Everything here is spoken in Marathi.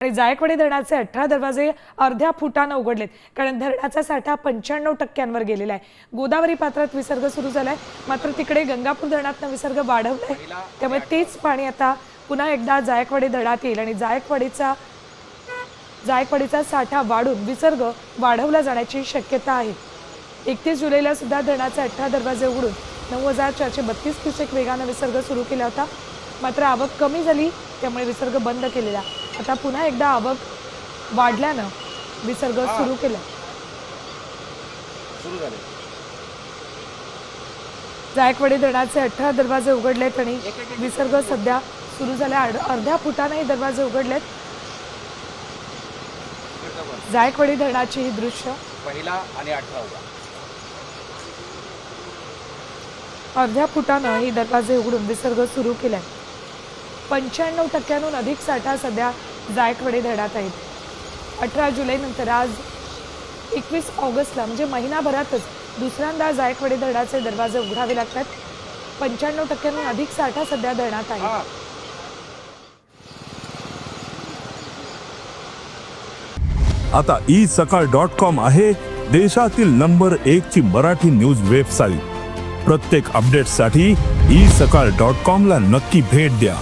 आणि जायकवाडी धरणाचे 18 दरवाजे अर्ध्या फुटानं उघडलेत, कारण धरणाचा साठा 95% गेलेला आहे। गोदावरी पात्रात विसर्ग सुरू झालाय, मात्र तिकडे गंगापूर धरणातनं विसर्ग वाढवलाय, त्यामुळे तेच पाणी आता पुन्हा एकदा जायकवाडी धरणात येईल आणि जायकवाडीचा साठा वाढून विसर्ग वाढवला जाण्याची शक्यता आहे। 31 जुलैला सुद्धा धरणाचे 18 दरवाजे उघडून 9432 क्युसेक वेगाने विसर्ग सुरू केला होता, मात्र आवक कमी झाली, त्यामुळे विसर्ग बंद केलेला। आता पुन्हा एकदा आवक वाढल्यानं विसर्ग सुरू केला। जायकवाडी धरणाचे 18 दरवाजे उघडलेत आणि विसर्ग सध्या सुरू झाला। अर्ध्या फुटाने दरवाजे उघडलेत। जायकवाडी धरणाची ही दृश्य पहिला आणि 18वा अर्ध्या फुटानं ही दरवाजे उघडून विसर्ग सुरू केलाय। 95% अधिक साठा सध्या जायकवाडी धरणात आहे। 18 जुलैनंतर आज 21 ऑगस्टला म्हणजे महिनाभरातच दुसऱ्यांदा जायकवाडी धरणाचे दरवाजे उघडावे लागतात। 95% अधिक साठा सध्या धरणात आहे। आता isakal.com आहे देशातील नंबर 1 ची मराठी न्यूज वेबसाईट। प्रत्येक अपडेटसाठी isakal.com ला नक्की भेट द्या।